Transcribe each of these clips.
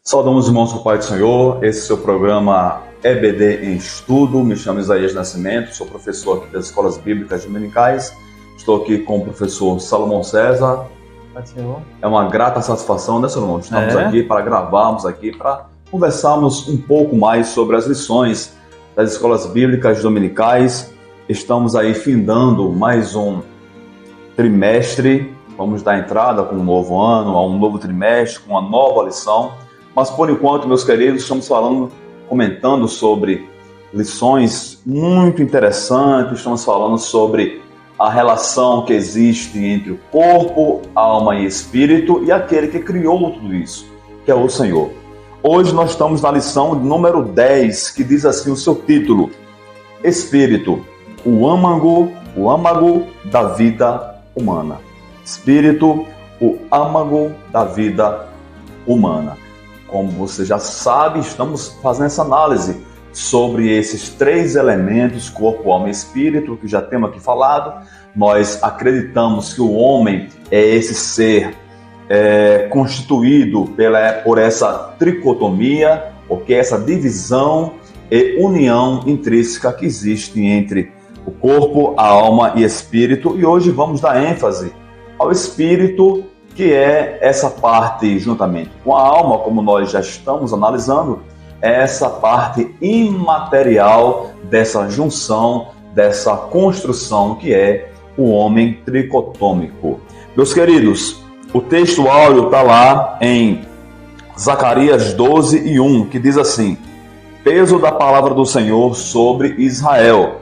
Saudamos os irmãos com o Pai do Senhor, esse é o seu programa EBD em Estudo. Me chamo Isaías Nascimento, sou professor aqui das Escolas Bíblicas Dominicais. Estou aqui com o professor Salomão César. É uma grata satisfação, né, Salomão? Estamos aqui para gravarmos aqui, para conversarmos um pouco mais sobre as lições das Escolas Bíblicas Dominicais. Estamos aí findando mais um trimestre. Vamos dar entrada com um novo ano, a um novo trimestre, com uma nova lição. Mas, por enquanto, meus queridos, estamos comentando sobre lições muito interessantes, estamos falando sobre a relação que existe entre o corpo, alma e espírito e aquele que criou tudo isso, que é o Senhor. Hoje nós estamos na lição número 10, que diz assim o seu título: Espírito, o âmago da vida humana. Espírito, o âmago da vida humana. Como você já sabe, estamos fazendo essa análise sobre esses três elementos, corpo, alma e espírito, que já temos aqui falado. Nós acreditamos que o homem é esse ser constituído por essa tricotomia, porque essa divisão e união intrínseca que existe entre o corpo, a alma e espírito. E hoje vamos dar ênfase ao espírito, que é essa parte, juntamente com a alma, como nós já estamos analisando, é essa parte imaterial dessa junção, dessa construção que é o homem tricotômico. Meus queridos, o texto áureo está lá em Zacarias 12:1, que diz assim: peso da palavra do Senhor sobre Israel.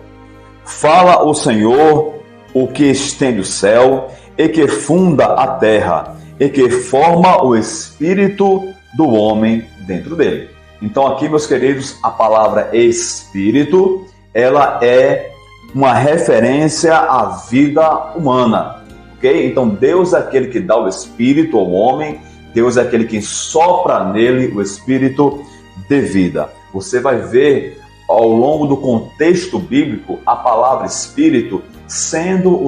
Fala o Senhor, o que estende o céu, e que funda a terra, e que forma o espírito do homem dentro dele. Então aqui, meus queridos, a palavra espírito, ela é uma referência à vida humana, ok? Então Deus é aquele que dá o espírito ao homem, Deus é aquele que sopra nele o espírito de vida. Você vai ver ao longo do contexto bíblico a palavra espírito sendo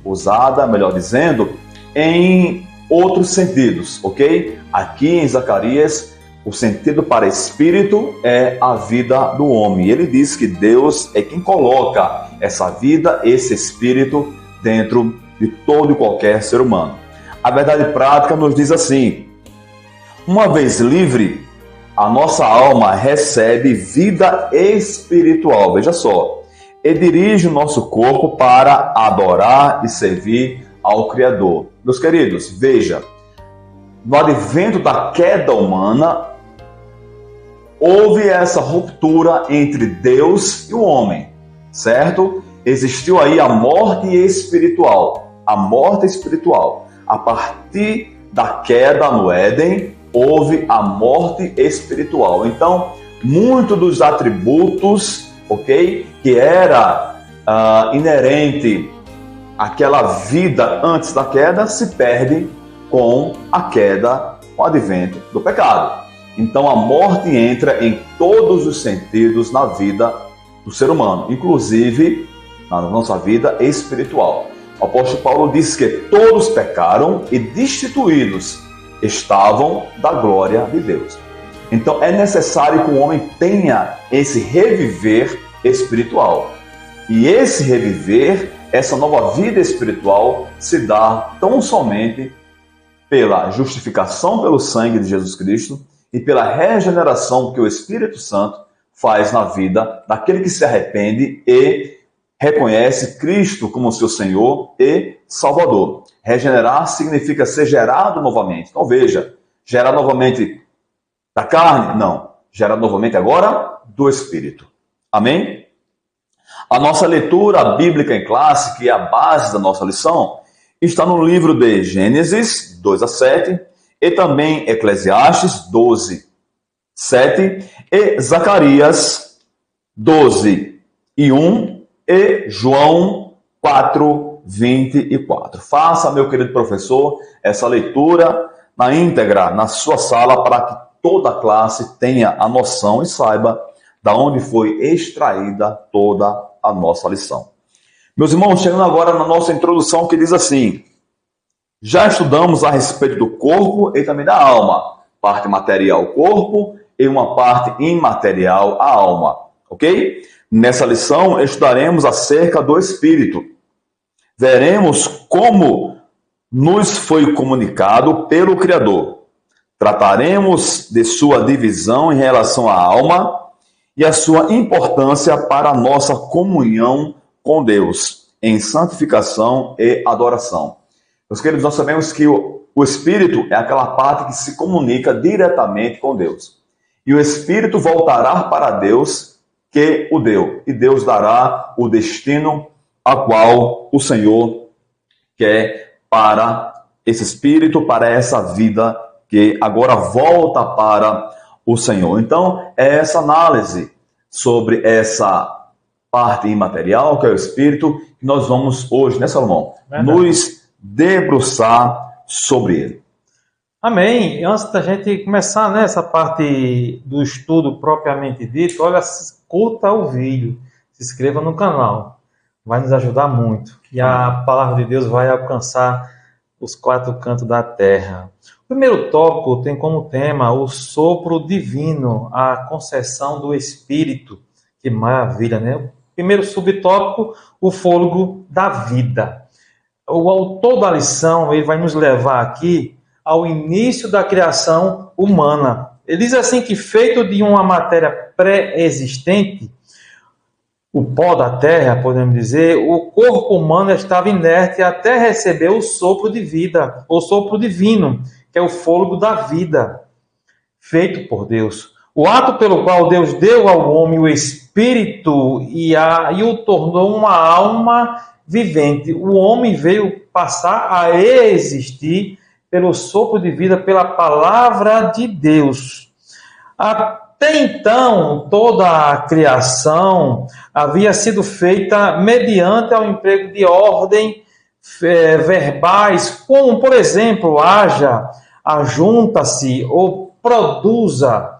usada, melhor dizendo, em outros sentidos, ok? Aqui em Zacarias, o sentido para espírito é a vida do homem. Ele diz que Deus é quem coloca essa vida, esse espírito, dentro de todo e qualquer ser humano. A verdade prática nos diz assim: uma vez livre, a nossa alma recebe vida espiritual. Veja só. E dirige o nosso corpo para adorar e servir ao Criador. Meus queridos, veja, no advento da queda humana, houve essa ruptura entre Deus e o homem, certo? Existiu aí a morte espiritual. A morte espiritual. A partir da queda no Éden, houve a morte espiritual. Então, muitos dos atributos, ok, que era inerente àquela vida antes da queda, se perde com a queda, com o advento do pecado. Então a morte entra em todos os sentidos na vida do ser humano, inclusive na nossa vida espiritual. O apóstolo Paulo diz que todos pecaram e destituídos estavam da glória de Deus. Então é necessário que o homem tenha esse reviver espiritual. E esse reviver, essa nova vida espiritual, se dá tão somente pela justificação pelo sangue de Jesus Cristo e pela regeneração que o Espírito Santo faz na vida daquele que se arrepende e reconhece Cristo como seu Senhor e Salvador. Regenerar significa ser gerado novamente. Então veja, gerar novamente da carne? Não. Gerar novamente agora do Espírito. Amém? A nossa leitura bíblica em classe, que é a base da nossa lição, está no livro de Gênesis 2-7 e também Eclesiastes 12:7 e Zacarias 12:1 e João 4:24. Faça, meu querido professor, essa leitura na íntegra, na sua sala, para que toda a classe tenha a noção e saiba da onde foi extraída toda a nossa lição. Meus irmãos, chegando agora na nossa introdução, que diz assim: já estudamos a respeito do corpo e também da alma. parte material, o corpo, e uma parte imaterial, a alma. Ok? Nessa lição, estudaremos acerca do Espírito. Veremos como nos foi comunicado pelo Criador. Trataremos de sua divisão em relação à alma e a sua importância para a nossa comunhão com Deus, em santificação e adoração. Meus queridos, nós sabemos que o Espírito é aquela parte que se comunica diretamente com Deus. E o Espírito voltará para Deus que o deu. E Deus dará o destino a qual o Senhor quer para esse Espírito, para essa vida que agora volta para o Senhor. Então, é essa análise sobre essa parte imaterial, que é o Espírito, que nós vamos hoje, né, Salomão? Nos debruçar sobre ele. Amém. Antes da gente começar nessa parte do estudo propriamente dito, olha, curta o vídeo, se inscreva no canal, vai nos ajudar muito. E a palavra de Deus vai alcançar os quatro cantos da terra. O primeiro tópico tem como tema o sopro divino, a concessão do Espírito. Que maravilha, né? O primeiro subtópico, o fôlego da vida. O autor da lição, ele vai nos levar aqui ao início da criação humana. Ele diz assim que, feito de uma matéria pré-existente, o pó da terra, podemos dizer, o corpo humano estava inerte até receber o sopro de vida, o sopro divino, que é o fôlego da vida, feito por Deus. O ato pelo qual Deus deu ao homem o Espírito e o tornou uma alma vivente. O homem veio passar a existir pelo sopro de vida, pela palavra de Deus. Até então, toda a criação havia sido feita mediante ao emprego de ordem verbais, como, por exemplo, haja, ajunta-se ou produza.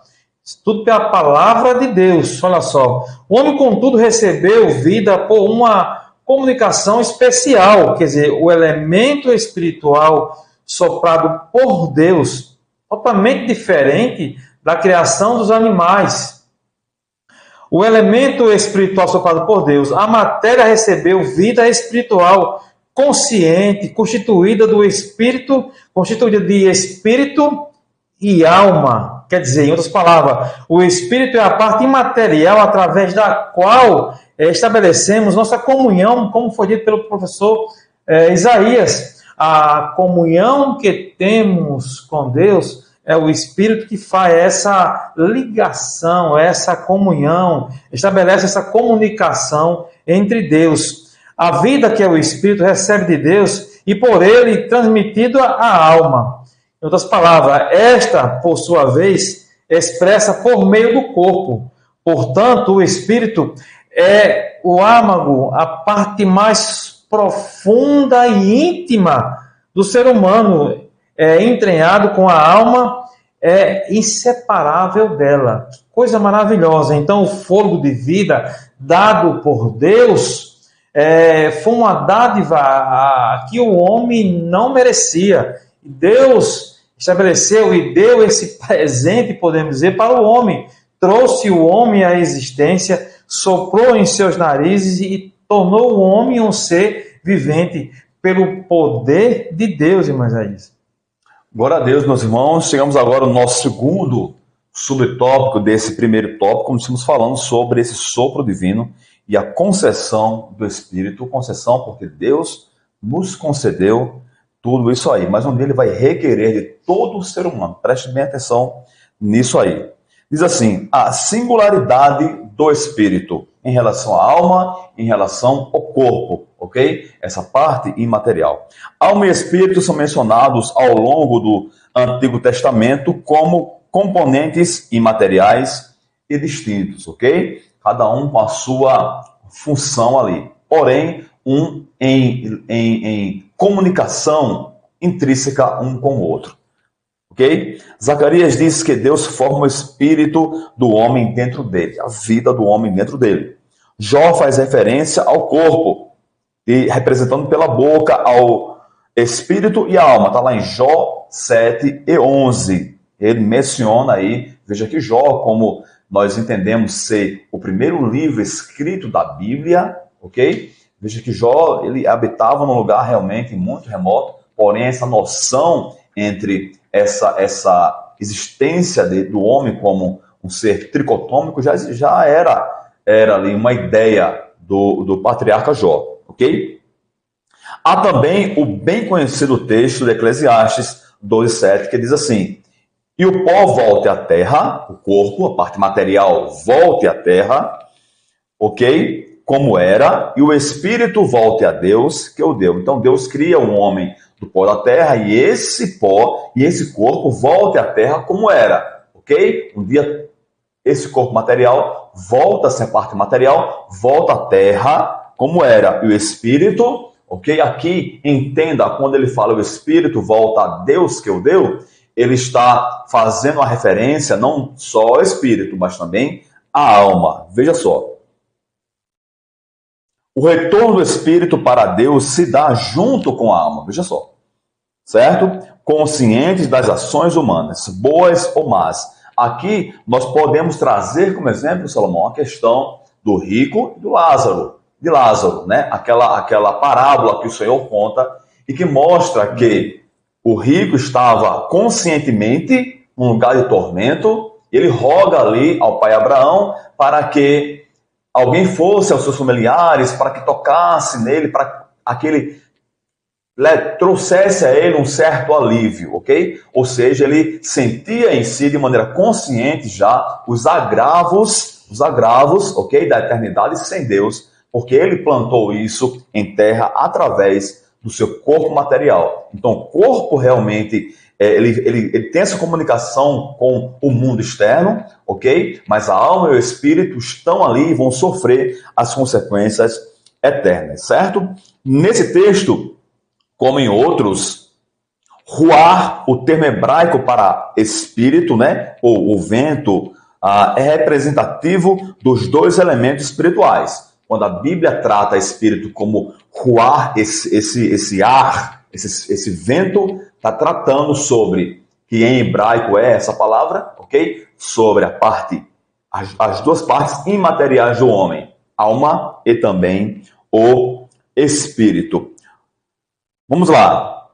Tudo pela palavra de Deus, olha só. O homem, contudo, recebeu vida por uma comunicação especial, quer dizer, o elemento espiritual soprado por Deus, totalmente diferente da criação dos animais. O elemento espiritual soprado por Deus, a matéria recebeu vida espiritual consciente, constituída do espírito, constituída de espírito e alma. Quer dizer, em outras palavras, o espírito é a parte imaterial através da qual estabelecemos nossa comunhão, como foi dito pelo professor Isaías. A comunhão que temos com Deus é o Espírito que faz essa ligação, essa comunhão, estabelece essa comunicação entre Deus. A vida que é o Espírito recebe de Deus e por ele transmitido à alma. Em outras palavras, esta, por sua vez, expressa por meio do corpo. Portanto, o Espírito é o âmago, a parte mais profunda e íntima do ser humano, é entranhado com a alma, é inseparável dela. Que coisa maravilhosa. Então, o fôlego de vida dado por Deus foi uma dádiva que o homem não merecia. Deus estabeleceu e deu esse presente, podemos dizer, para o homem. Trouxe o homem à existência, soprou em seus narizes e tornou o homem um ser vivente pelo poder de Deus, irmãos. Glória a Deus, meus irmãos. Chegamos agora no nosso segundo subtópico desse primeiro tópico, como estamos falando sobre esse sopro divino e a concessão do Espírito. Concessão porque Deus nos concedeu tudo isso aí, mas um dia ele vai requerer de todo o ser humano. Preste bem atenção nisso aí. Diz assim, a singularidade do Espírito em relação à alma, em relação ao corpo, ok? Essa parte imaterial. Alma e Espírito são mencionados ao longo do Antigo Testamento como componentes imateriais e distintos, ok? Cada um com a sua função ali. Porém, em comunicação intrínseca um com o outro. Ok? Zacarias diz que Deus forma o espírito do homem dentro dele, a vida do homem dentro dele. Jó faz referência ao corpo, e representando pela boca ao espírito e a alma. Está lá em Jó 7 e 11. Ele menciona aí, veja que Jó, como nós entendemos ser o primeiro livro escrito da Bíblia, ok? Veja que Jó, ele habitava num lugar realmente muito remoto, porém essa noção entre essa existência do homem como um ser tricotômico já era ali uma ideia do patriarca Jó, ok? Há também o bem conhecido texto de Eclesiastes 12:7, que diz assim: e o pó volte à terra, o corpo, a parte material volte à terra, ok? Como era, e o espírito volte a Deus, que o deu. Então Deus cria um homem do pó da terra, e esse pó e esse corpo volte à terra como era, ok? Um dia esse corpo material volta a ser parte material, volta à terra como era, e o espírito, ok? Aqui entenda, quando ele fala o espírito volta a Deus, que o deu, ele está fazendo uma referência não só ao espírito, mas também à alma. Veja só. O retorno do espírito para Deus se dá junto com a alma. Veja só. Certo? Conscientes das ações humanas, boas ou más. Aqui nós podemos trazer como exemplo, Salomão, a questão do rico e do Lázaro. De Lázaro, né? Aquela parábola que o Senhor conta e que mostra que o rico estava conscientemente num lugar de tormento, ele roga ali ao pai Abraão para que alguém fosse aos seus familiares, para que tocasse nele, para aquele trouxesse a ele um certo alívio, ok? Ou seja, ele sentia em si de maneira consciente já os agravos, ok, da eternidade sem Deus, porque ele plantou isso em terra através do seu corpo material. Então, o corpo realmente, ele tem essa comunicação com o mundo externo, ok? Mas a alma e o espírito estão ali e vão sofrer as consequências eternas, certo? Nesse texto, como em outros, ruar, o termo hebraico para espírito, né? Ou o vento, é representativo dos dois elementos espirituais. Quando a Bíblia trata espírito como ruar, esse ar, esse vento, está tratando sobre, que em hebraico é essa palavra, ok? Sobre a parte, as duas partes imateriais do homem, alma e também o espírito. Vamos lá.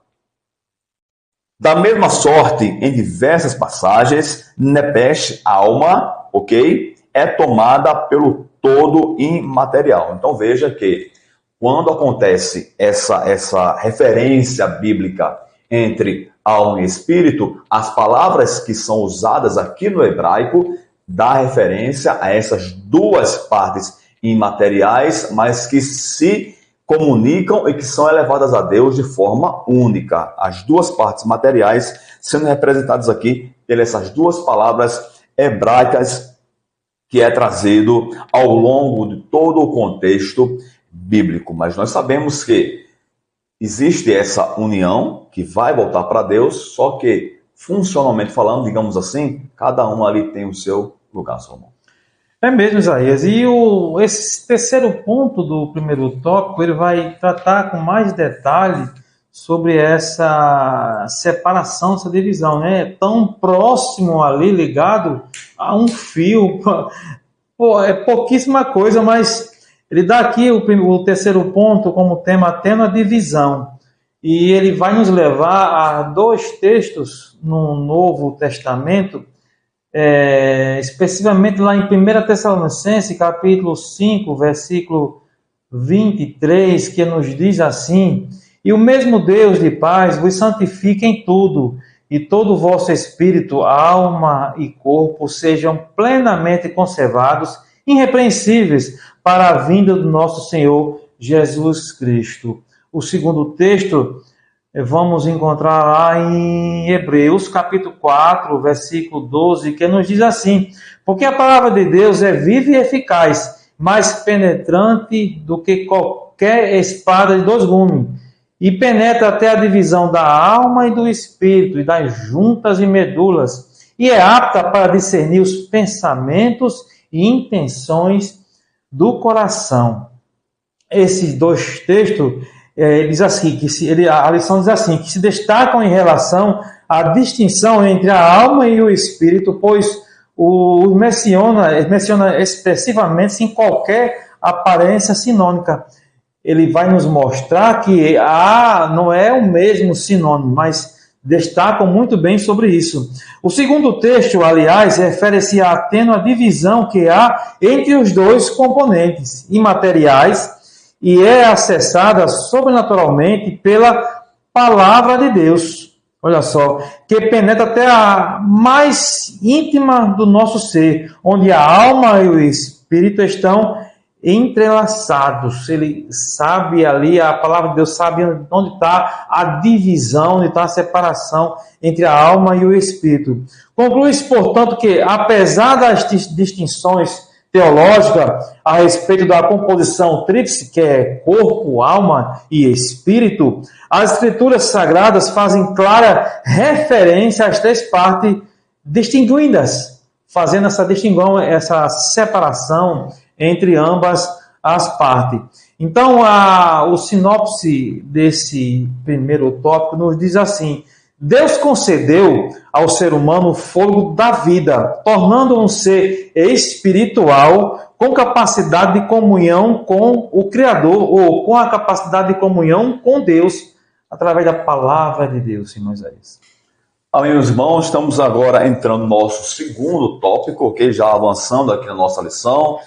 Da mesma sorte, em diversas passagens, Nepesh, alma, ok? É tomada pelo todo imaterial. Então veja que quando acontece essa referência bíblica entre alma e espírito, as palavras que são usadas aqui no hebraico dá referência a essas duas partes imateriais, mas que se comunicam e que são elevadas a Deus de forma única. As duas partes materiais sendo representadas aqui pelas duas palavras hebraicas que é trazido ao longo de todo o contexto bíblico. Mas nós sabemos que existe essa união que vai voltar para Deus, só que, funcionalmente falando, digamos assim, cada um ali tem o seu lugar, Salomão. É mesmo, Isaías. E esse terceiro ponto do primeiro tópico, ele vai tratar com mais detalhe sobre essa separação, essa divisão, né? Tão próximo ali, ligado a um fio. Pô, é pouquíssima coisa, mas ele dá aqui o terceiro ponto como tema tendo a divisão. E ele vai nos levar a dois textos no Novo Testamento, especificamente lá em 1 Tessalonicenses, capítulo 5, versículo 23, que nos diz assim: e o mesmo Deus de paz vos santifique em tudo, e todo o vosso espírito, alma e corpo sejam plenamente conservados, irrepreensíveis, para a vinda do nosso Senhor Jesus Cristo. O segundo texto vamos encontrar lá em Hebreus, capítulo 4, versículo 12, que nos diz assim: porque a palavra de Deus é viva e eficaz, mais penetrante do que qualquer espada de dois gumes, e penetra até a divisão da alma e do espírito, e das juntas e medulas, e é apta para discernir os pensamentos e intenções do coração. Esses dois textos diz assim, a lição diz assim, que se destacam em relação a distinção entre a alma e o espírito, pois menciona expressivamente sem qualquer aparência sinônica. Ele vai nos mostrar que não é o mesmo sinônimo, mas destacam muito bem sobre isso. O segundo texto, aliás, refere-se à tênue divisão que há entre os dois componentes imateriais e é acessada sobrenaturalmente pela palavra de Deus. Olha só, que penetra até a mais íntima do nosso ser, onde a alma e o espírito estão entrelaçados. Ele sabe ali, a palavra de Deus sabe onde está a divisão, onde está a separação entre a alma e o espírito. Conclui-se, portanto, que apesar das distinções teológicas a respeito da composição tríplice, que é corpo, alma e espírito, as escrituras sagradas fazem clara referência às três partes distinguidas, fazendo essa separação entre ambas as partes. Então, o sinopse desse primeiro tópico nos diz assim: Deus concedeu ao ser humano o fôlego da vida, tornando um ser espiritual com capacidade de comunhão com o Criador, ou com a capacidade de comunhão com Deus, através da palavra de Deus, irmão Isaías. Amém, meus irmãos, estamos agora entrando no nosso segundo tópico, ok? Já avançando aqui na nossa lição.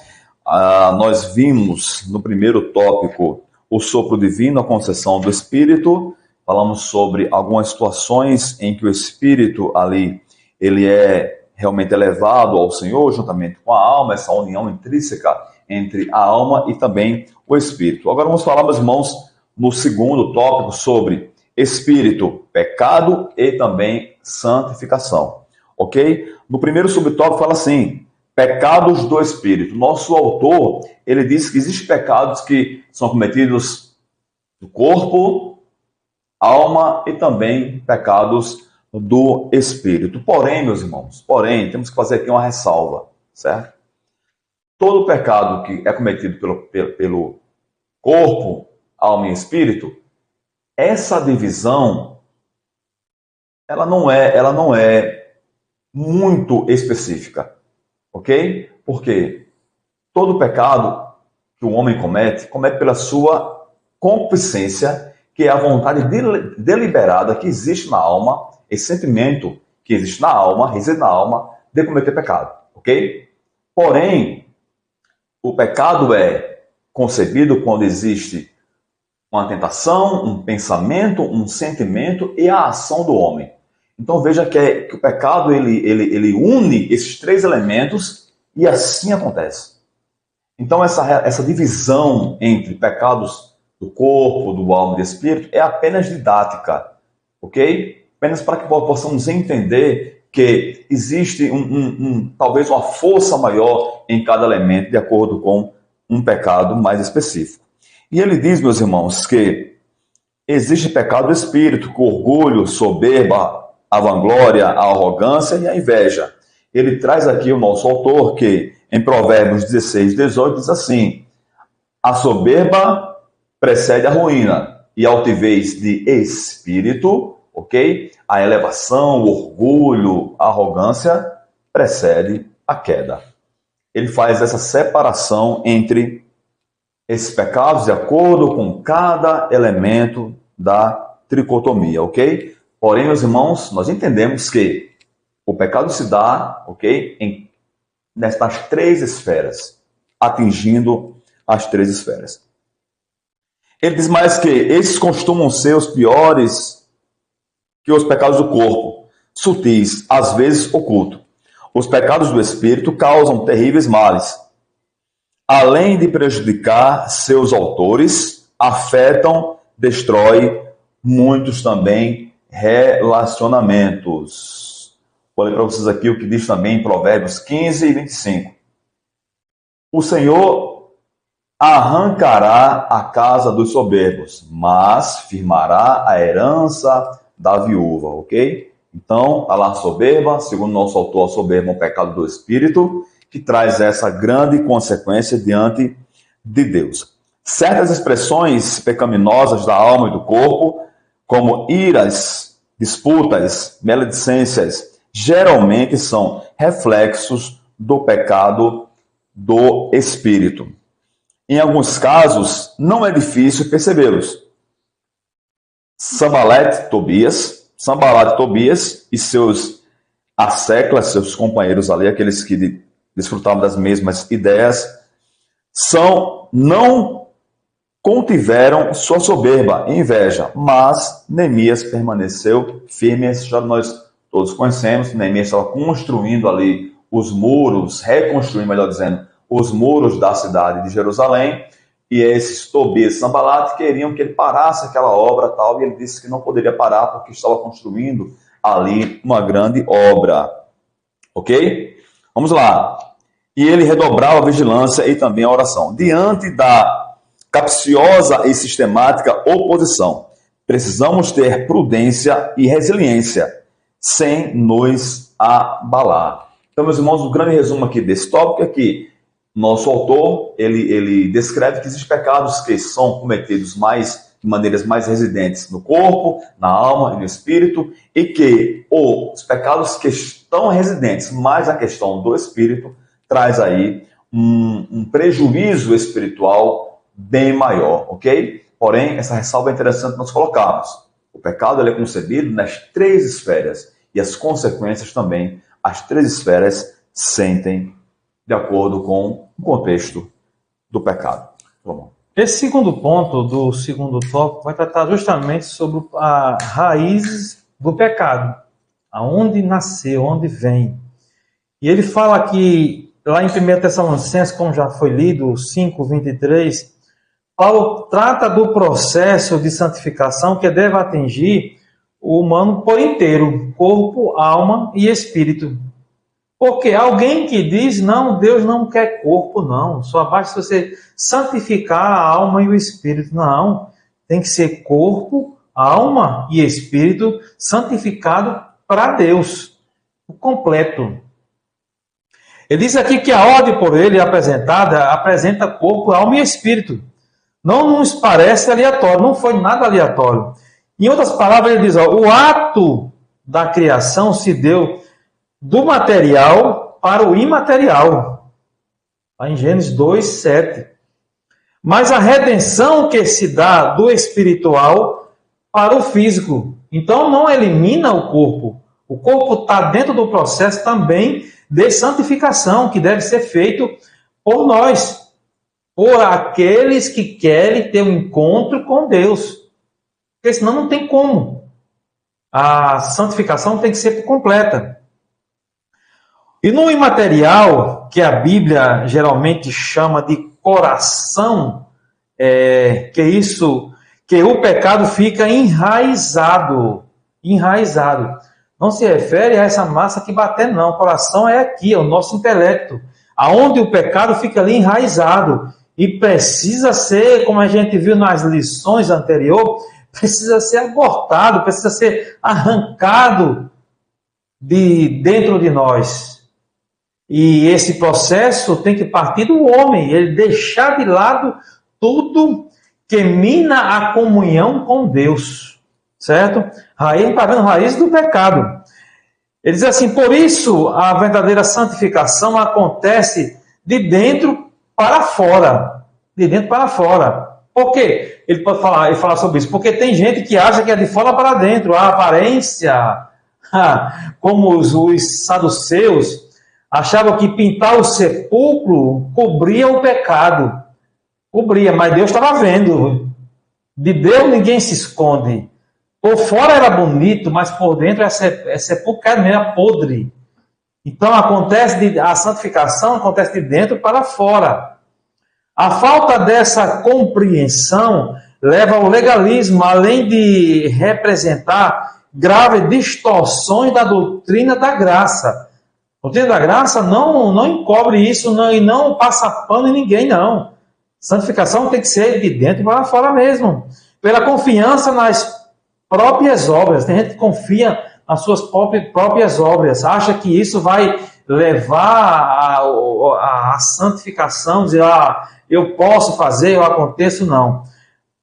Nós vimos no primeiro tópico o sopro divino, a concessão do Espírito. Falamos sobre algumas situações em que o Espírito ali, ele é realmente elevado ao Senhor, juntamente com a alma, essa união intrínseca entre a alma e também o Espírito. Agora vamos falar, meus irmãos, no segundo tópico sobre Espírito, pecado e também santificação, ok? No primeiro subtópico fala assim: pecados do Espírito. Nosso autor, ele diz que existem pecados que são cometidos no corpo, alma e também pecados do Espírito. Porém, meus irmãos, temos que fazer aqui uma ressalva, certo? Todo pecado que é cometido pelo corpo, alma e espírito, essa divisão, ela não é muito específica. Ok? Porque todo pecado que o homem comete pela sua concupiscência, que é a vontade deliberada que existe na alma, esse sentimento que existe na alma, reside na alma, de cometer pecado. Ok? Porém, o pecado é concebido quando existe uma tentação, um pensamento, um sentimento e a ação do homem. Então veja que o pecado ele une esses três elementos e assim acontece. Então essa divisão entre pecados do corpo, do alma e do espírito é apenas didática, ok? Apenas para que possamos entender que existe talvez uma força maior em cada elemento de acordo com um pecado mais específico. E ele diz, meus irmãos, que existe pecado do espírito, com orgulho, soberba, a vanglória, a arrogância e a inveja. Ele traz aqui o nosso autor que, em Provérbios 16, 18, diz assim: a soberba precede a ruína e a altivez de espírito, ok? A elevação, o orgulho, a arrogância precede a queda. Ele faz essa separação entre esses pecados de acordo com cada elemento da tricotomia, ok? Porém, meus irmãos, nós entendemos que o pecado se dá, ok, nestas três esferas, atingindo as três esferas. Ele diz mais que esses costumam ser os piores que os pecados do corpo, sutis, às vezes ocultos. Os pecados do espírito causam terríveis males. Além de prejudicar seus autores, afetam, destrói muitos também relacionamentos. Vou ler para vocês aqui o que diz também em Provérbios 15 e 25. O Senhor arrancará a casa dos soberbos, mas firmará a herança da viúva, ok? Então, está lá a soberba, segundo nosso autor, a soberba é um pecado do espírito, que traz essa grande consequência diante de Deus. Certas expressões pecaminosas da alma e do corpo, como iras disputas, maledicências, geralmente são reflexos do pecado do espírito. Em alguns casos, não é difícil percebê-los. Sanbalat e Tobias e seus asseclas, seus companheiros ali, aqueles que desfrutavam das mesmas ideias, não contiveram sua soberba e inveja, mas Neemias permaneceu firme. Já nós todos conhecemos, Neemias estava construindo ali os muros, reconstruindo, melhor dizendo, os muros da cidade de Jerusalém, e esses Tobias e Sanbalat queriam que ele parasse aquela obra tal, e ele disse que não poderia parar porque estava construindo ali uma grande obra. Ok? Vamos lá. E ele redobrava a vigilância e também a oração. Diante da capciosa e sistemática oposição, precisamos ter prudência e resiliência, sem nos abalar. Então, meus irmãos, o grande resumo aqui desse tópico é que nosso autor, ele descreve que existem pecados que são cometidos de maneiras mais residentes no corpo, na alma e no espírito, e que os pecados que estão residentes mais a questão do espírito traz aí um prejuízo espiritual bem maior, ok? Porém, essa ressalva é interessante nós colocarmos. O pecado ele é concebido nas 3 esferas, e as consequências também, as 3 esferas sentem de acordo com o contexto do pecado. Vamos. Esse segundo ponto do segundo tópico vai tratar justamente sobre a raiz do pecado, aonde nasceu, onde vem. E ele fala que, lá em 1 Tessalonicenses, como já foi lido, 5:23, Paulo trata do processo de santificação que deve atingir o humano por inteiro, corpo, alma e espírito. Porque alguém que diz, não, Deus não quer corpo, não. Só basta você santificar a alma e o espírito. Não, tem que ser corpo, alma e espírito santificado para Deus, o completo. Ele diz aqui que a ordem por ele apresentada apresenta corpo, alma e espírito. Não nos parece aleatório, não foi nada aleatório. Em outras palavras, ele diz, o ato da criação se deu do material para o imaterial. Lá em Gênesis 2:7. Mas a redenção que se dá do espiritual para o físico. Então não elimina o corpo. O corpo está dentro do processo também de santificação que deve ser feito por nós, por aqueles que querem ter um encontro com Deus. Porque senão não tem como. A santificação tem que ser completa. E no imaterial, que a Bíblia geralmente chama de coração, que o pecado fica enraizado. Enraizado. Não se refere a essa massa que bater, não. O coração é aqui, é o nosso intelecto. Aonde o pecado fica ali enraizado. E precisa ser, como a gente viu nas lições anteriores, precisa ser abortado, precisa ser arrancado de dentro de nós. E esse processo tem que partir do homem, ele deixar de lado tudo que mina a comunhão com Deus, certo? Raiz do pecado. Ele diz assim, por isso a verdadeira santificação acontece de dentro para fora. De dentro para fora. Por quê? Ele pode falar sobre isso. Porque tem gente que acha que é de fora para dentro. A aparência, como os saduceus, achavam que pintar o sepulcro cobria o pecado. Cobria, mas Deus estava vendo. De Deus ninguém se esconde. Por fora era bonito, mas por dentro é sepulcro mesmo, é podre. Então a santificação acontece de dentro para fora. A falta dessa compreensão leva ao legalismo, além de representar graves distorções da doutrina da graça. A doutrina da graça não encobre isso e não passa pano em ninguém, não. Santificação tem que ser de dentro para fora mesmo. Pela confiança nas próprias obras. Tem gente que confia nas suas próprias obras, acha que isso vai levar a santificação, dizer, eu posso fazer, eu aconteço, não.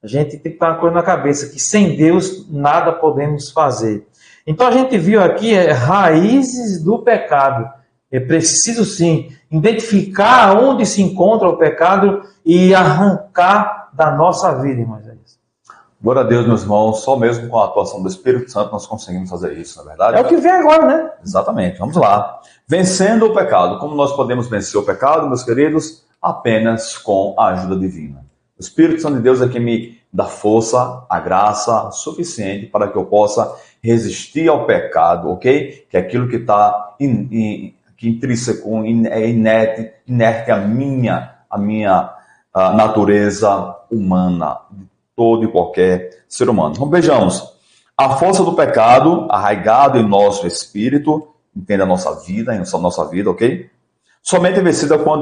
A gente tem que ter uma coisa na cabeça, que sem Deus nada podemos fazer. Então a gente viu aqui raízes do pecado. É preciso sim identificar onde se encontra o pecado e arrancar da nossa vida, irmãos. Glória a Deus, meus irmãos, só mesmo com a atuação do Espírito Santo nós conseguimos fazer isso, na verdade? É o que vem agora, né? Exatamente, vamos lá. Vencendo o pecado. Como nós podemos vencer o pecado, meus queridos? Apenas com a ajuda divina. O Espírito Santo de Deus é quem me dá força, a graça suficiente para que eu possa resistir ao pecado, ok? Que é aquilo que está intrínseco, inerte à minha natureza humana, todo e qualquer ser humano. Então vejamos, a força do pecado arraigado em nosso espírito, entenda a nossa vida, ok? Somente é vencida quando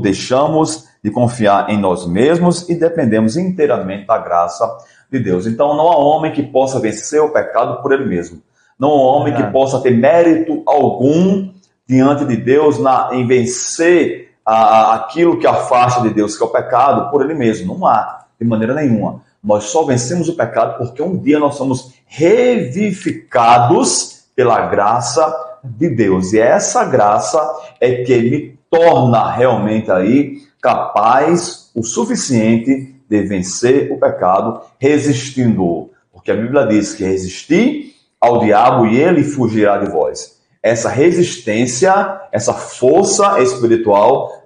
deixamos de confiar em nós mesmos e dependemos inteiramente da graça de Deus. Então não há homem que possa vencer o pecado por ele mesmo. Não há homem que possa ter mérito algum diante de Deus em vencer aquilo que afasta de Deus, que é o pecado, por ele mesmo. Não há, de maneira nenhuma. Nós só vencemos o pecado porque um dia nós somos revivificados pela graça de Deus. E essa graça é que me torna realmente aí capaz o suficiente de vencer o pecado, resistindo-o. Porque a Bíblia diz que resistir ao diabo e ele fugirá de vós. Essa resistência, essa força espiritual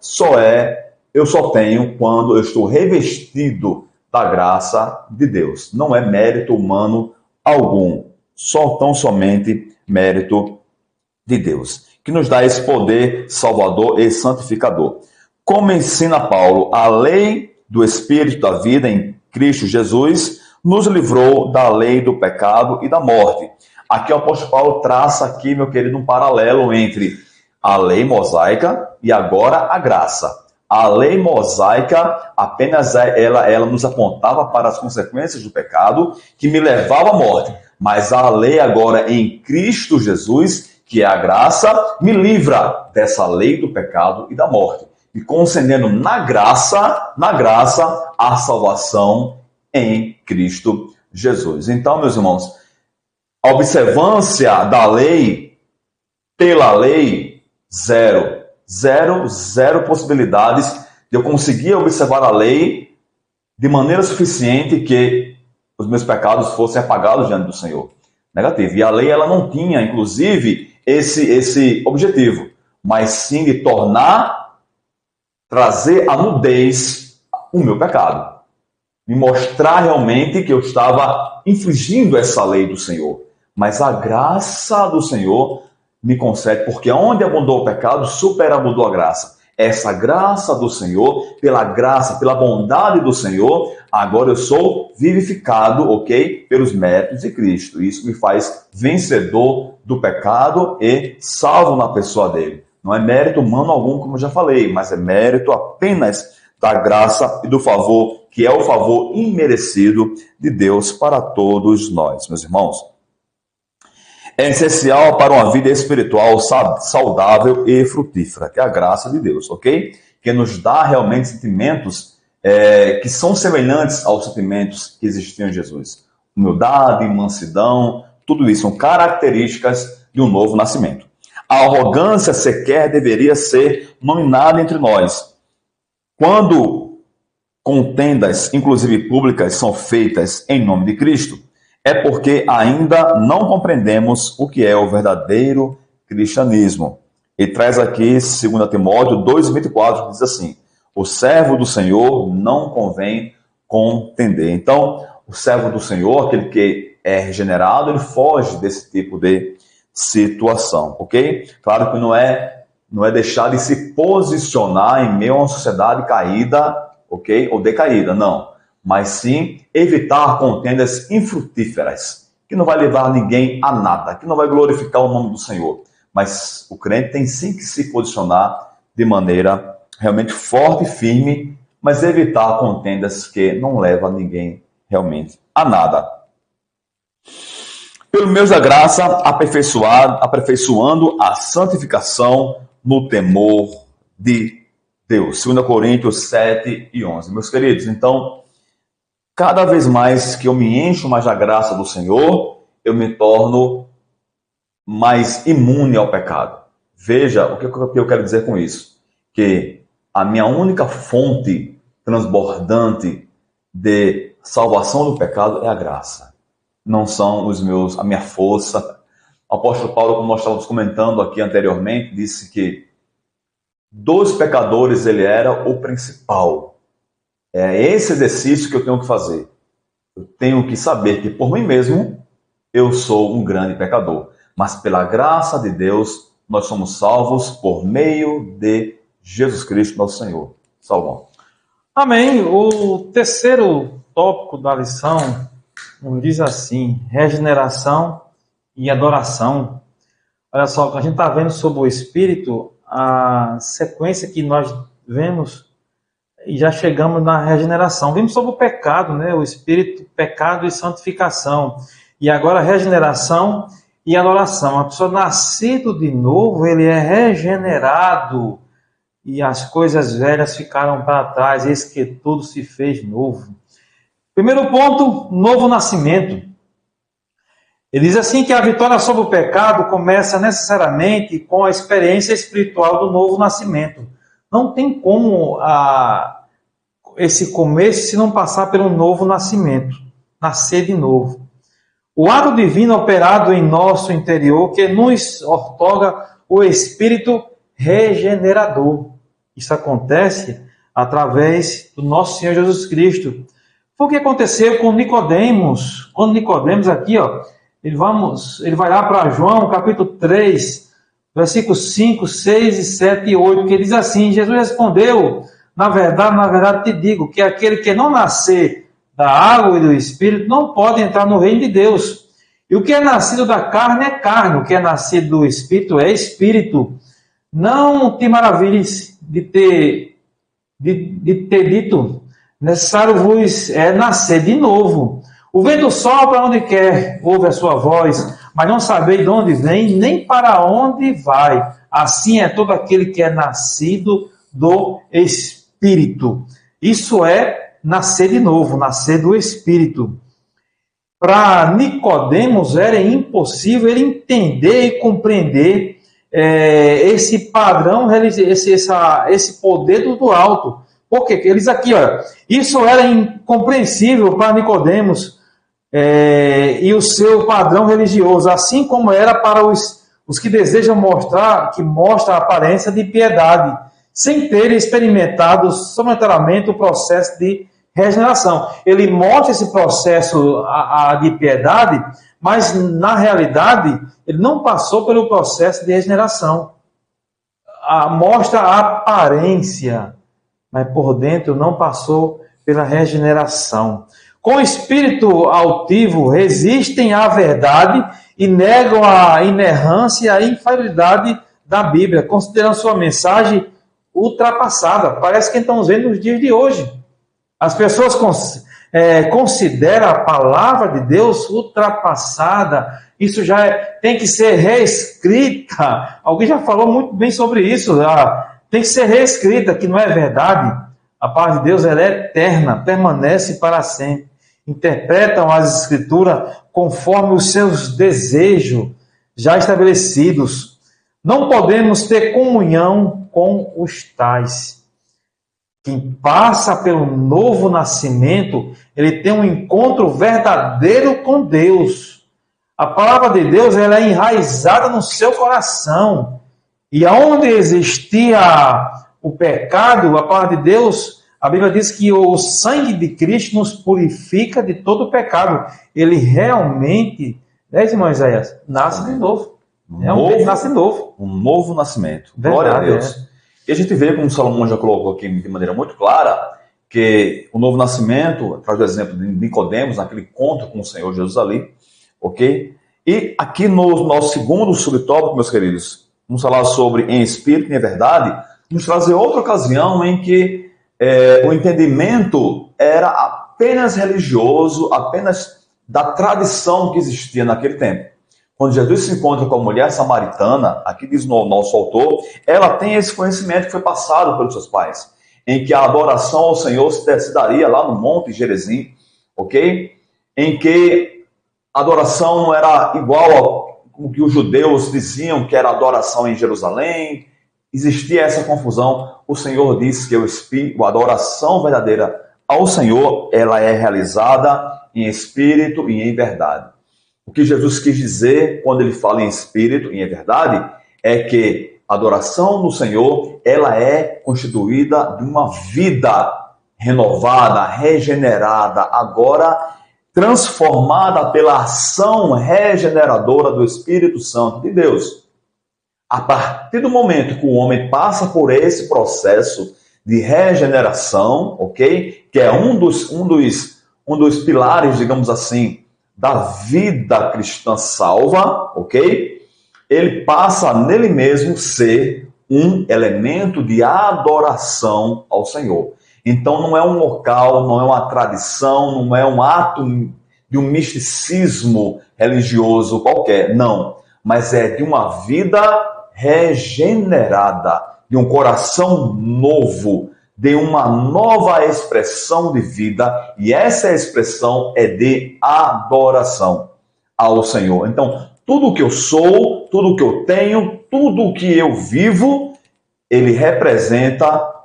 eu só tenho quando eu estou revestido da graça de Deus. Não é mérito humano algum, tão somente mérito de Deus, que nos dá esse poder salvador e santificador. Como ensina Paulo, a lei do Espírito da vida em Cristo Jesus nos livrou da lei do pecado e da morte. Aqui o apóstolo Paulo traça aqui, meu querido, um paralelo entre a lei mosaica e agora a graça. A lei mosaica apenas ela nos apontava para as consequências do pecado que me levava à morte. Mas a lei agora em Cristo Jesus, que é a graça, me livra dessa lei do pecado e da morte, me concedendo na graça a salvação em Cristo Jesus. Então, meus irmãos, a observância da lei, pela lei, zero possibilidades de eu conseguir observar a lei de maneira suficiente que os meus pecados fossem apagados diante do Senhor. Negativo. E a lei ela não tinha, inclusive, esse objetivo, mas sim de trazer à nudez o meu pecado. Me mostrar realmente que eu estava infringindo essa lei do Senhor. Mas a graça do Senhor me concede, porque onde abundou o pecado, superabundou a graça. Essa graça do Senhor, pela graça, pela bondade do Senhor, agora eu sou vivificado, ok? Pelos méritos de Cristo. Isso me faz vencedor do pecado e salvo na pessoa dele. Não é mérito humano algum, como eu já falei, mas é mérito apenas da graça e do favor, que é o favor imerecido de Deus para todos nós, meus irmãos. É essencial para uma vida espiritual saudável e frutífera, que é a graça de Deus, ok? Que nos dá realmente sentimentos que são semelhantes aos sentimentos que existiam em Jesus. Humildade, mansidão, tudo isso são características de um novo nascimento. A arrogância sequer deveria ser nominada entre nós. Quando contendas, inclusive públicas, são feitas em nome de Cristo, é porque ainda não compreendemos o que é o verdadeiro cristianismo. E traz aqui 2 Timóteo 2,24, que diz assim: o servo do Senhor não convém contender. Então, o servo do Senhor, aquele que é regenerado, ele foge desse tipo de situação, ok? Claro que não é deixar de se posicionar em meio a uma sociedade caída, ok? Ou decaída, não. Mas sim evitar contendas infrutíferas, que não vai levar ninguém a nada, que não vai glorificar o nome do Senhor. Mas o crente tem sim que se posicionar de maneira realmente forte e firme, mas evitar contendas que não levam ninguém realmente a nada. Pelo meio da graça, aperfeiçoando a santificação no temor de Deus. 2 Coríntios 7 e 11. Meus queridos, então, cada vez mais que eu me encho mais da graça do Senhor, eu me torno mais imune ao pecado. Veja o que eu quero dizer com isso. Que a minha única fonte transbordante de salvação do pecado é a graça. Não são a minha força. O apóstolo Paulo, como nós estávamos comentando aqui anteriormente, disse que dos pecadores ele era o principal. É esse exercício que eu tenho que fazer. Eu tenho que saber que por mim mesmo eu sou um grande pecador. Mas pela graça de Deus, nós somos salvos por meio de Jesus Cristo, nosso Senhor. Salvão. Amém. O terceiro tópico da lição diz assim: regeneração e adoração. Olha só, a gente está vendo sobre o Espírito, a sequência que nós vemos e já chegamos na regeneração. Vimos sobre o pecado, né? O Espírito, pecado e santificação. E agora regeneração e adoração. A pessoa nascido de novo, ele é regenerado e as coisas velhas ficaram para trás, eis que tudo se fez novo. Primeiro ponto, novo nascimento. Ele diz assim que a vitória sobre o pecado começa necessariamente com a experiência espiritual do novo nascimento. Não tem como esse começo se não passar pelo novo nascimento, nascer de novo. O ato divino operado em nosso interior que nos outorga o Espírito regenerador. Isso acontece através do nosso Senhor Jesus Cristo. Foi o que aconteceu com Nicodemos. Quando Nicodemos aqui, ele vai lá para João, capítulo 3, versículos 5, 6, 7 e 8, que diz assim: Jesus respondeu, na verdade te digo, que aquele que não nascer da água e do Espírito não pode entrar no reino de Deus. E o que é nascido da carne é carne, o que é nascido do Espírito é Espírito. Não te maravilhes de ter dito, necessário vos é nascer de novo. O vento sopra onde quer, ouve a sua voz, mas não sabeis de onde vem, nem para onde vai. Assim é todo aquele que é nascido do Espírito. Isso é nascer de novo, nascer do Espírito. Para Nicodemos era impossível ele entender e compreender esse padrão, esse poder do alto. Por quê? Eles aqui, isso era incompreensível para Nicodemos e o seu padrão religioso, assim como era para os que desejam mostra a aparência de piedade, sem terem experimentado sobrenaturalmente o processo de regeneração. Ele mostra esse processo de piedade, mas na realidade ele não passou pelo processo de regeneração. Mostra a aparência, mas por dentro não passou pela regeneração. Com o espírito altivo, resistem à verdade e negam a inerrância e a infalibilidade da Bíblia, considerando sua mensagem ultrapassada. Parece que estamos vendo nos dias de hoje. As pessoas consideram a palavra de Deus ultrapassada. Isso já tem que ser reescrita. Alguém já falou muito bem sobre isso. Tem que ser reescrita, que não é verdade. A palavra de Deus ela é eterna, permanece para sempre. Interpretam as Escrituras conforme os seus desejos já estabelecidos. Não podemos ter comunhão com os tais. Quem passa pelo novo nascimento, ele tem um encontro verdadeiro com Deus. A palavra de Deus ela é enraizada no seu coração. E aonde existia o pecado, a palavra de Deus, a Bíblia diz que o sangue de Cristo nos purifica de todo o pecado. Ele realmente, irmão Isaías, nasce de novo. Nasce novo. Um novo nascimento. Verdade, glória a Deus. E a gente vê, como Salomão já colocou aqui de maneira muito clara, que o novo nascimento, através do exemplo de Nicodemos, naquele encontro com o Senhor Jesus ali, ok? E aqui no nosso segundo subtópico, meus queridos, vamos falar sobre em espírito e em verdade, vamos trazer outra ocasião em que o entendimento era apenas religioso, apenas da tradição que existia naquele tempo. Quando Jesus se encontra com a mulher samaritana, aqui diz o nosso autor, ela tem esse conhecimento que foi passado pelos seus pais, em que a adoração ao Senhor se daria lá no Monte Gerizim, ok? Em que a adoração não era igual ao que os judeus diziam que era adoração em Jerusalém. Existia essa confusão. O Senhor disse que a adoração verdadeira ao Senhor, ela é realizada em espírito e em verdade. O que Jesus quis dizer quando ele fala em espírito e em verdade é que a adoração do Senhor, ela é constituída de uma vida renovada, regenerada, agora transformada pela ação regeneradora do Espírito Santo de Deus. A partir do momento que o homem passa por esse processo de regeneração, ok? Que é um dos pilares, digamos assim, da vida cristã salva, ok? Ele passa nele mesmo ser um elemento de adoração ao Senhor. Então não é um local, não é uma tradição, não é um ato de um misticismo religioso qualquer, não. Mas é de uma vida regenerada, de um coração novo, de uma nova expressão de vida, e essa expressão é de adoração ao Senhor. Então, tudo que eu sou, tudo que eu tenho, tudo que eu vivo, ele representa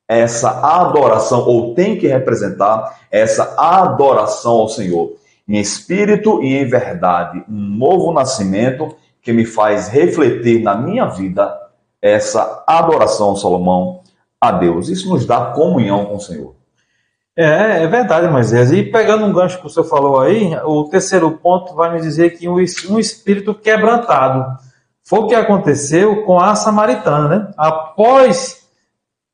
essa adoração, ou tem que representar essa adoração ao Senhor, em espírito e em verdade, um novo nascimento que me faz refletir na minha vida essa adoração, Salomão, a Deus. Isso nos dá comunhão com o Senhor. É verdade, Moisés. E pegando um gancho que o senhor falou aí, o terceiro ponto vai nos dizer que um espírito quebrantado. Foi o que aconteceu com a samaritana, né? Após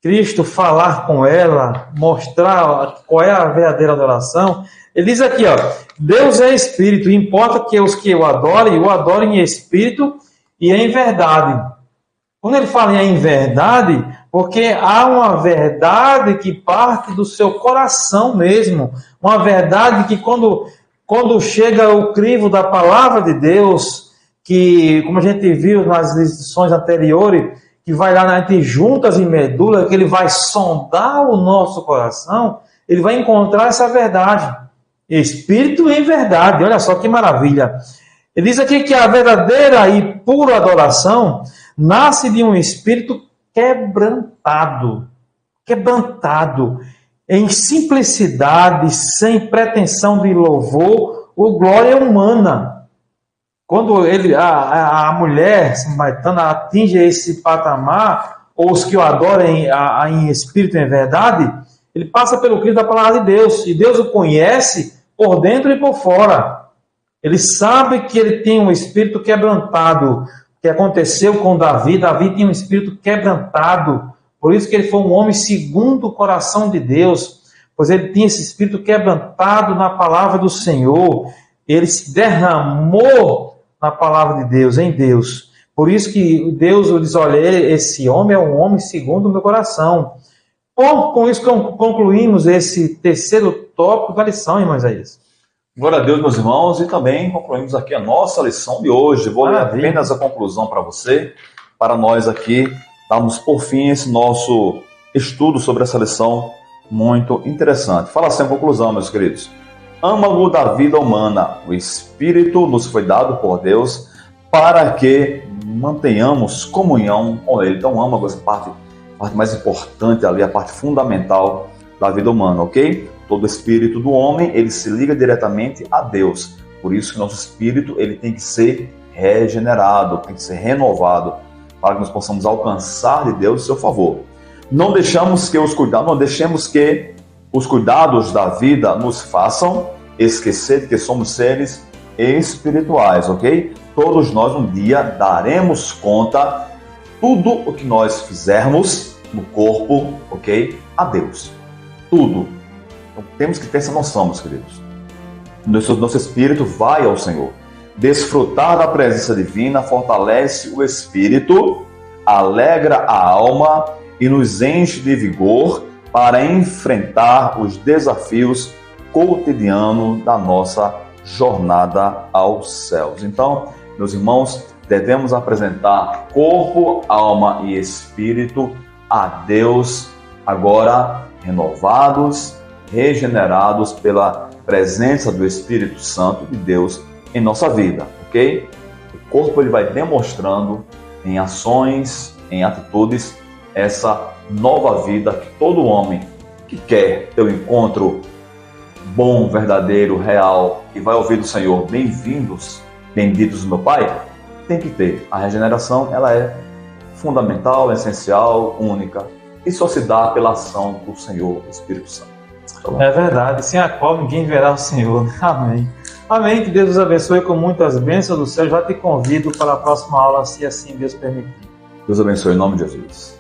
Cristo falar com ela, mostrar qual é a verdadeira adoração, ele diz aqui, ó, Deus é espírito, e importa que os que o adorem em espírito e em verdade. Quando ele fala em verdade, porque há uma verdade que parte do seu coração mesmo, uma verdade que quando chega o crivo da palavra de Deus, que, como a gente viu nas lições anteriores, que vai lá entre juntas e medula, que ele vai sondar o nosso coração, ele vai encontrar essa verdade. Espírito em verdade, olha só que maravilha. Ele diz aqui que a verdadeira e pura adoração nasce de um espírito quebrantado, em simplicidade, sem pretensão de louvor ou glória humana. Quando a mulher samaritana atinge esse patamar, ou os que o adorem em espírito e em verdade, ele passa pelo crivo da palavra de Deus, e Deus o conhece por dentro e por fora. Ele sabe que ele tem um espírito quebrantado, que aconteceu com Davi. Davi tinha um espírito quebrantado, por isso que ele foi um homem segundo o coração de Deus, pois ele tinha esse espírito quebrantado na palavra do Senhor. Ele se derramou na palavra de Deus, em Deus. Por isso que Deus diz, olha, esse homem é um homem segundo o meu coração. Bom, com isso concluímos esse terceiro tópico da lição, irmãos Isaías. Glória a Deus, meus irmãos, e também concluímos aqui a nossa lição de hoje. Vou ler apenas a conclusão para você, para nós aqui darmos por fim esse nosso estudo sobre essa lição muito interessante. Fala assim a conclusão, meus queridos. Âmago da vida humana, o Espírito nos foi dado por Deus para que mantenhamos comunhão com Ele. Então, âmago, essa parte mais importante ali, a parte fundamental da vida humana, ok? Todo espírito do homem, ele se liga diretamente a Deus. Por isso que nosso espírito, ele tem que ser regenerado, tem que ser renovado, para que nós possamos alcançar de Deus o seu favor. Não deixemos que os cuidados da vida nos façam esquecer de que somos seres espirituais, ok? Todos nós um dia daremos conta tudo o que nós fizermos no corpo, ok? A Deus. Tudo. Então temos que ter essa noção, meus queridos. Nosso espírito vai ao Senhor. Desfrutar da presença divina fortalece o espírito, alegra a alma e nos enche de vigor para enfrentar os desafios cotidianos da nossa jornada aos céus. Então, meus irmãos, devemos apresentar corpo, alma e espírito a Deus, agora renovados, regenerados pela presença do Espírito Santo de Deus em nossa vida, ok? O corpo ele vai demonstrando em ações, em atitudes, essa nova vida que todo homem que quer ter um encontro bom, verdadeiro, real, e vai ouvir do Senhor, bem-vindos, benditos meu Pai, tem que ter. A regeneração, ela é fundamental, essencial, única, e só se dá pela ação do Senhor, do Espírito Santo. É verdade, sem a qual ninguém verá o Senhor. Amém. Amém, que Deus os abençoe com muitas bênçãos do céu. Já te convido para a próxima aula, se assim Deus permitir. Deus abençoe em nome de Jesus.